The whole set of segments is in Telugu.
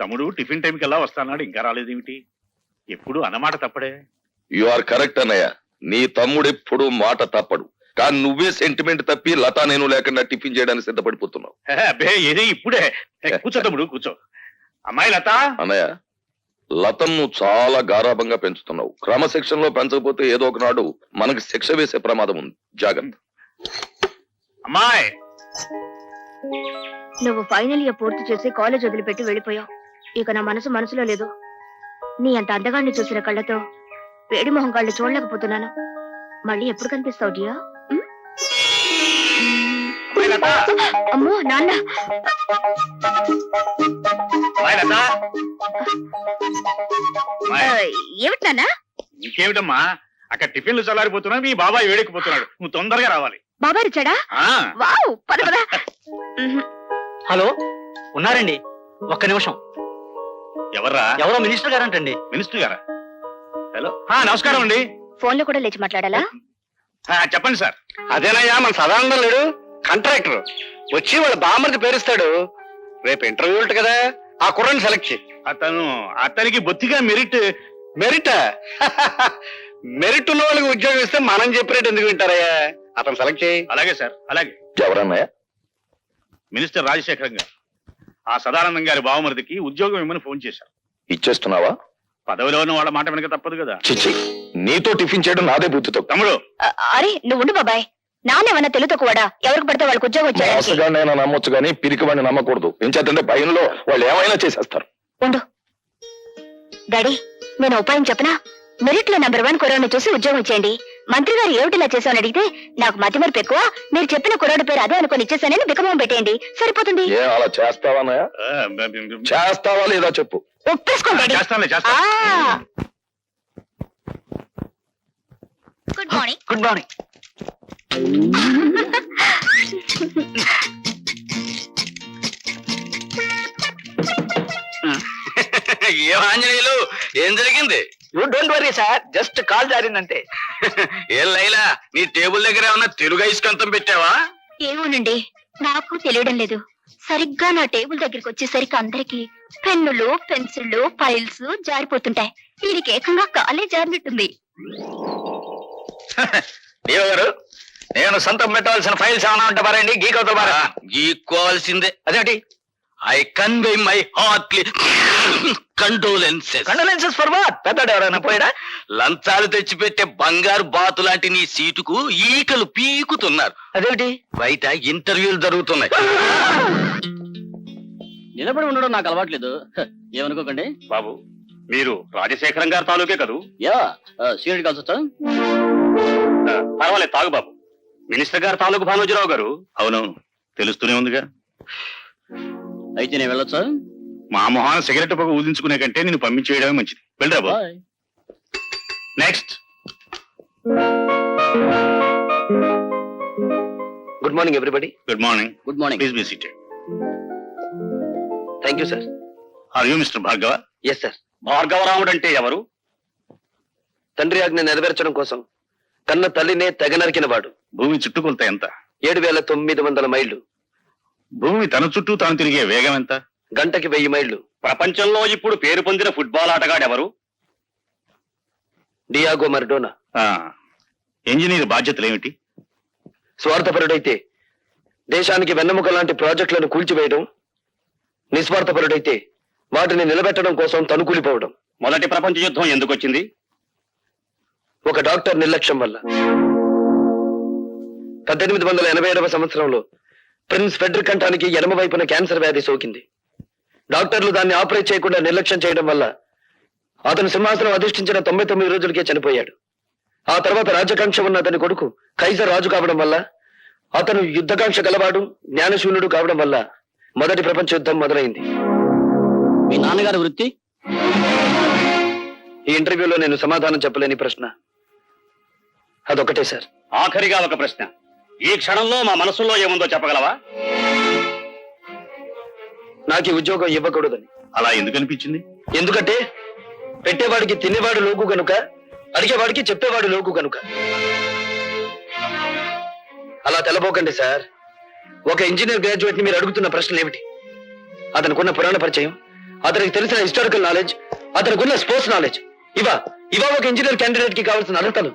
తమ్ముడు టిఫిన్ టైంకి ఎలా వస్తాన్నాడు, ఇంకా రాలేదేమిటి? ఎప్పుడు అన్నమాట తప్పడే. యు ఆర్ కరెక్ట్ అన్నయ్య. నీ తమ్ముడు ఎప్పుడు మాట తప్పడు. కానీ నువ్వే సెంటిమెంట్ తప్పి లతా నేను లేకుండా టిఫిన్ చేయడానికి సిద్ధపడిపోతున్నావు. అబ్బే ఏది ఇప్పుడే. కూర్చో తమ్ముడు కూర్చో. అమ్మాయి లత. అన్నయ్య, లతను నువ్వు చాలా గారాభంగా పెంచుతున్నావు. క్రమశిక్షణలో పెంచకపోతే ఏదో ఒకనాడు మనకి శిక్ష వేసే ప్రమాదం ఉంది. జాగ్రత్త. అమ్మాయి, నువ్వు ఫైనల్ ఇయర్ పూర్తి చేసి కాలేజ్ వదిలిపెట్టి వెళ్ళిపోయావు. ఇక నా మనసులో లేదు. నీ అంత అందగాన్ని చూసిన కళ్ళతో వేడి మొహం కళ్ళు చూడలేకపోతున్నాను. మళ్ళీ ఎప్పుడు కనిపిస్తావు డియా? అమ్మో నాన్న. ఏమిటి నాన్న? ఇంకేమిటమ్మా, అక్కడ టిఫిన్లు చల్లారిపోతున్నా, మీ బాబాయ్ వేడెక్కిపోతున్నాడు. నువ్వు తొందరగా రావాలి. బాబాయ్ వచ్చాడా? వావ్, పద పద. హలో, ఉన్నారండి? ఒక్క నిమిషం. ఎవర్రా? ఎవరో మినిస్టర్ గారంటండి. మినిస్టర్ గారా? హలో, నమస్కారం అండి. ఫోన్ లో కూడా లేచి మాట్లాడాలా? చెప్పండి సార్. అదేనయ్యా, మన సదానందం లేడు, కాంట్రాక్టర్ వచ్చి వాళ్ళ బామ్మర్ది పేరుస్తాడు. రేపు ఇంటర్వ్యూ ఉంటుంది కదా, ఆ కుర్రని సెలెక్ట్ చేయి. అతనికి బొత్తిగా మెరిట్. మెరిట్ మెరిట్ ఉన్న వాళ్ళకి ఉద్యోగం ఇస్తే మనం చెప్పినట్టు ఎందుకు వింటారయ్యా? అతను సెలెక్ట్ చేయి. అలాగే సార్, అలాగే. ఎవరన్నయ్య? మినిస్టర్ రాజశేఖరం గారు ఆ సదానందం గారి బావమరిదికి ఉద్యోగం ఇమ్మని ఫోన్ చేశారు. ఇచ్చేస్తున్నావా? పదవిలో ఉన్న వాళ్ళ మాట వెనక తప్పదు కదా. చిచ్చి, నీతో టిఫిన్ చేయడం నాదే బుద్ధితో. తమ్ముడు, అరే నువ్వు ఉండు బాబాయ్. నానేమన్నా తెలుతో కూడా ఎవరికి పడితే వాళ్ళకి ఉద్యోగం వచ్చాడు. నేను నమ్మొచ్చు కానీ పిరికి వాడిని నమ్మకూడదు. ఏం చేద్దంటే భయంలో వాళ్ళు ఏమైనా చేసేస్తారు. ఉండు డాడీ, నేను ఉపాయం చెప్పనా? మెరిట్ లో నెంబర్ 1 కుర్రాడిని చూసి ఉద్యోగం ఇచ్చేయండి. మంత్రి గారు ఏమిటిలా చేశామని అడిగితే నాకు మతి మరపు ఎక్కువ, మీరు చెప్పిన కుర్రాడి పేరు అదే అనుకుని ఇచ్చేసానని బికమం పెట్టేయండి, సరిపోతుంది. అలా చేస్తావా? చేస్తావా లేదా చెప్పు. ఒప్పేసుకోండి. Good morning. Good morning. ఏం ఆంజనేయులు, ఏం జరిగింది? You don't worry sir, just call జారిందంటే. ఏం లైలా, నీ టేబుల్ దగ్గర ఏమన్నా తెలుగు ఐస్కంతం పెట్టావా? ఏమోనండి, నాకు తెలియడం లేదు. సరిగ్గా నా టేబుల్ దగ్గరికి వచ్చేసరికి అందరికి పెన్నులు, పెన్సిళ్లు, ఫైల్స్ జారిపోతుంటాయి. దీనికి ఏకంగా కాలే జారినట్టుంది. దేవ గారు, నేను సొంతం పెట్టవలసిన ఫైల్స్ ఏమైనా ఉంటే పారండి. గీకవుతా పారా? గీక్కోవాల్సిందే. అదేంటి? I convey my heartly condolences. Condolences for what? పెద్దడు ఎవరైనా పోయాడా? లంచాలు తెచ్చిపెట్టే బంగారు బాతు లాంటి నీ సీటుకు ఈకలు పీకుతున్నారు. అదేంటి? బయట ఇంటర్వ్యూలు జరుగుతున్నాయి. నిలబడి ఉండడం నాకు అలవాట్లేదు, ఏమనుకోకండి. బాబు, మీరు రాజశేఖరం గారి తాలూకే కదూ? యా, సీనియర్ కాల్స్ వచ్చా? పర్వాలేదు, తాగు బాబు. మినిస్టర్ గారు తాలూకు భానోజీరావు గారు. అవునవును, తెలుస్తూనే ఉందిగా. అయితే నేను వెళ్ళొచ్చా? మా మొహాన సిగరెట్ పొగ ఊదించుకునే కంటే నేను పంపించేయడమే మంచిది. వెళ్ళరా బాబు. Next. Good morning everybody. Good morning. Good morning. Please be seated. Thank you sir. Are you mister Bhargava? Yes sir. Bhargavaramudu అంటే ఎవరు? తండ్రి ఆజ్ఞ నెరవేర్చడం కోసం కన్న తల్లినే తెగ నరికిన వాడు. భూమి చుట్టుకొలత ఎంత? 7,900 మైళ్ళు. భూమి తన చుట్టూ తాను తిరిగే వేగం ఎంత? గంటకి 1000 మైళ్ళు. ప్రపంచంలో ఇప్పుడు పేరు పొందిన ఫుట్బాల్ ఆటగాడు ఎవరు? Diego Maradona. ఇంజనీర్ బాధ్యతలు ఏమిటి? స్వార్థపరుడైతే దేశానికి వెన్నెముక లాంటి ప్రాజెక్టులను కూల్చివేయడం, నిస్వార్థపరుడైతే వాటిని నిలబెట్టడం కోసం తనుకూలిపోవడం. మొదటి ప్రపంచ యుద్ధం ఎందుకు వచ్చింది? ఒక డాక్టర్ నిర్లక్ష్యం వల్ల. 1887వ సంవత్సరంలో ప్రిన్స్ ఫెడ్రిక్ కంఠానికి ఎడమ వైపున క్యాన్సర్ వ్యాధి సోకింది. డాక్టర్లు దాన్ని ఆపరేట్ చేయకుండా నిర్లక్ష్యం చేయడం వల్ల అతను సింహాసనం అధిష్ఠించిన 99 రోజులకే చనిపోయాడు. ఆ తర్వాత రాజకాంక్ష ఉన్న అతని కొడుకు కైజర్ రాజు కావడం వల్ల, అతను యుద్ధకాంక్ష గలవాడు, జ్ఞానశూన్యుడు కావడం వల్ల మొదటి ప్రపంచ యుద్ధం మొదలైంది. మీ నాన్నగారి వృత్తి? ఈ ఇంటర్వ్యూలో నేను సమాధానం చెప్పలేని ప్రశ్న అదొకటే సార్. ఆఖరిగా ఒక ప్రశ్న. ఈ క్షణంలో మా మనసులో ఏముందో చెప్పగలవా? నాకు ఈ ఉద్యోగం ఇవ్వకూడదని. అలా ఎందుకు అనిపించింది? ఎందుకంటే పెట్టేవాడికి తినేవాడు లోకు గనుక, అడిగేవాడికి చెప్పేవాడు లోకు గనుక. అలా తెలబోకండి సార్. ఒక ఇంజనీర్ గ్రాడ్యుయేట్ ని మీరు అడుగుతున్న ప్రశ్నలు ఏమిటి? అతనుకున్న పురాణ పరిచయం, అతనికి తెలిసిన హిస్టారికల్ నాలెడ్జ్, అతనికున్న స్పోర్ట్స్ నాలెడ్జ్, ఇవా ఒక ఇంజనీర్ క్యాండిడేట్ కి కావాల్సిన అర్హతలు.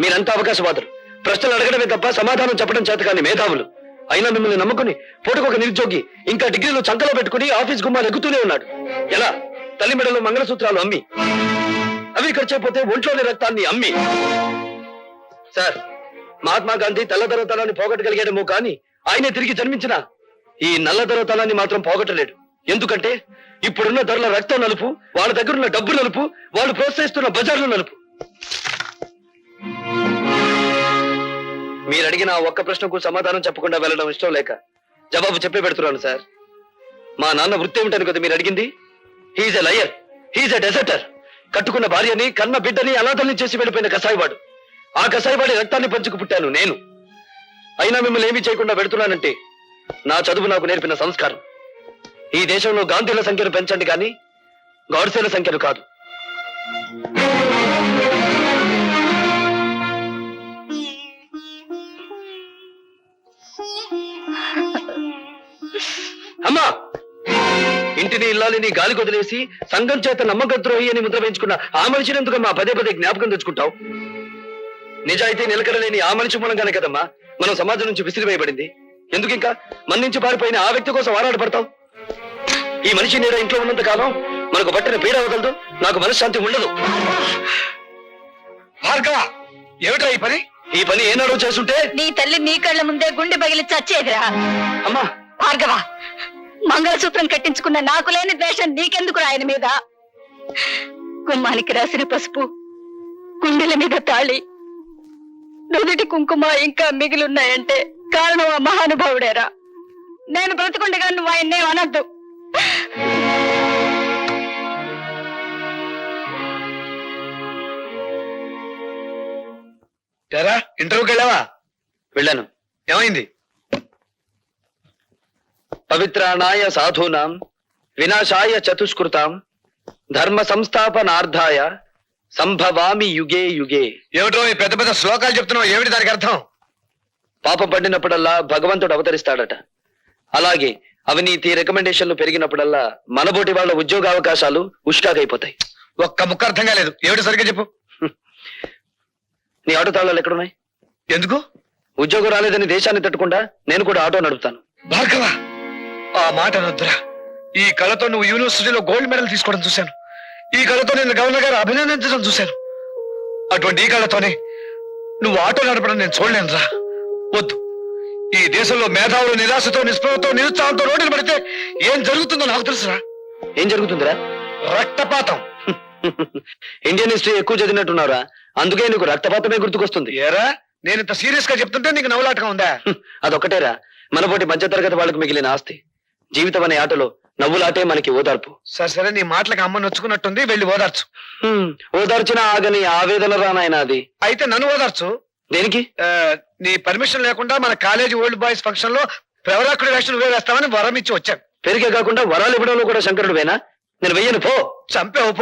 మీరంతా అవకాశవాదులు, ప్రశ్నలు అడగడమే తప్ప సమాధానం చెప్పడం చేత కానీ మేధావులు. అయినా మిమ్మల్ని నమ్ముకుని పూటకొక నిరుద్యోగి ఇంకా డిగ్రీలు చంకలో పెట్టుకుని ఆఫీస్ గుమ్మాలు ఎగుతూనే ఉన్నాడు. ఎలా? తల్లి మెడలో మంగళసూత్రాలు అమ్మి, అవి ఖర్చైపోతే ఒంట్లోని రక్తాన్ని అమ్మి. సార్, మహాత్మా గాంధీ తెల్లదొరతనాన్ని పోగొట్టగలిగాడేమో కానీ ఆయనే తిరిగి జన్మించిన ఈ నల్లదొరతనాన్ని మాత్రం పోగొట్టలేడు. ఎందుకంటే ఇప్పుడున్న ధరల రక్తం నలుపు, వాళ్ళ దగ్గరున్న డబ్బు నలుపు, వాళ్ళు ప్రోత్సహిస్తున్న బజార్లు నలుపు. మీరు అడిగిన ఒక్క ప్రశ్నకు సమాధానం చెప్పకుండా వెళ్ళడం ఇష్టం లేక జవాబు చెప్పే పెడుతున్నాను సార్. మా నాన్న వృత్తి ఏమిటని కదా మీరు అడిగింది? హీఈస్ ఎ లయర్, హీఈస్ ఎ డెజర్టర్. కట్టుకున్న భార్యని, కన్న బిడ్డని అనాథల్ని చేసి వెళ్ళిపోయిన కసాయివాడు. ఆ కసాయివాడి రక్తాన్ని పంచుకు పుట్టాను నేను. అయినా మిమ్మల్ని ఏమీ చేయకుండా పెడుతున్నానంటే నా చదువు నాకు నేర్పిన సంస్కారం. ఈ దేశంలో గాంధీల సంఖ్యను పెంచండి కానీ గాడ్సేల సంఖ్యను కాదు. అమ్మా, ఇంటిని ఇల్లాలిని గాలి కొదిలేసి సంఘం చేత నమ్మక ద్రోహి అని ముద్ర వేయించుకున్న ఆ మనిషిని ఎందుకమ్మా పదే పదే జ్ఞాపకం తెచ్చుకుంటావు? నిజాయితీ నిలకడలేని ఆ మనిషి మూలంగానే కదమ్మా మనం సమాజం నుంచి విసిరివేయబడింది. ఎందుకు ఇంకా మన నుంచి పారిపోయిన ఆ వ్యక్తి కోసం ఆరాటపడతావు? ఈ మనిషి నీడ ఇంట్లో ఉన్నంత కాలం మనకు పట్టిన పీడ వదలదు, నాకు మనశ్శాంతి ఉండదు. భార్గవ, ఏమిటా ఈ పని ఏనాడో చేస్తుంటే నీ తల్లి నీ కళ్ళ ముందే గుండె పగిలి చచ్చేదిరా. అమ్మా, భార్గవ, మంగళసూత్రం కట్టించుకున్న నాకు లేని ద్వేషం నీకెందుకు ఆయన మీద? గుమ్మానికి రాసిన పసుపు, గుండెల మీద తాళి, నుదుటి కుంకుమ ఇంకా మిగిలిన్నాయంటే కారణం ఆ మహానుభావుడేరా. నేను బ్రతుకుండగా నువ్వు ఆయన్నే అనద్దు. ఇంటర్వ్యూకి వెళ్ళావా? వెళ్ళాను. ఏమైంది? పవిత్రాణాయ సాధూనాం వినాశాయ చతుష్కృతాం ధర్మ సంస్థాపనార్థాయ సంభవామి యుగే యుగే. ఏమిటో ఈ పెద్ద పెద్ద శ్లోకాలు చెప్తున్నావు, ఏమిటి దానికి అర్థం? పాపం పడినప్పుడల్లా భగవంతుడు అవతరిస్తాడట. అలాగే అవినీతి రికమెండేషన్లు పెరిగినప్పుడల్లా మనబోటి వాళ్ళ ఉద్యోగ అవకాశాలు ఉష్కాగైపోతాయి. ఒక్క ముక్క అర్థం కాలేదు, ఏమిటి సరిగ్గా చెప్పు. నీ ఆటో తాళాలు ఎక్కడున్నాయి? ఎందుకు? ఉద్యోగం రాలేదని దేశాన్ని తట్టుకుండా నేను కూడా ఆటో నడుపుతాను. భార్గవ, ఆ మాట అనొద్దురా. ఈ కళతో నువ్వు యూనివర్సిటీలో గోల్డ్ మెడల్ తీసుకోవడం చూశాను. ఈ కళతో నేను గవర్నర్ గారు అభినందించడం చూశాను. అటువంటి ఈ కళతోనే నువ్వు ఆటో నడపడం నేను చూడలేనురా. వద్దు. ఈ దేశంలో మేధావులు నిరాశతో, నిస్పృహతో, నిరుత్సాహంతో రోడ్డులు పడితే ఏం జరుగుతుందో నాకు తెలుసురా. ఏం జరుగుతుందిరా? రక్తపాతం. ఇండియన్ హిస్టరీ ఎక్కువ చదివినట్టున్నారా, అందుకే నీకు రక్తపాతమే గుర్తుకొస్తుంది. ఏరా, నేను ఇంత సీరియస్ గా చెప్తుంటే నీకు నవ్వులాటగా ఉందా? అదొక్కటేరా మనపోటి మధ్యతరగతి వాళ్ళకు మిగిలిన ఆస్తి. జీవితం అనే ఆటలో నవ్వులాటే మనకి ఓదార్పు. సరే సరే, నీ మాటలకు అమ్మ నొచ్చుకున్నట్టుంది, వెళ్ళి ఓదార్చు. ఓదార్చిన ఆగని ఆవేదన రానాయన అది. అయితే నన్ను ఓదార్చు. దేనికి? నీ పర్మిషన్ లేకుండా మన కాలేజీ ఓల్డ్ బాయ్స్ ఫంక్షన్ లో ప్రవరాకుడి వేషం నువ్వే వేస్తామని వరం ఇచ్చి వచ్చాను. పెరిగే కాకుండా వరాలు ఇవ్వడంలో కూడా శంకరుడు వేనా? నేను వెయ్యను, పో. చంపేవు పో.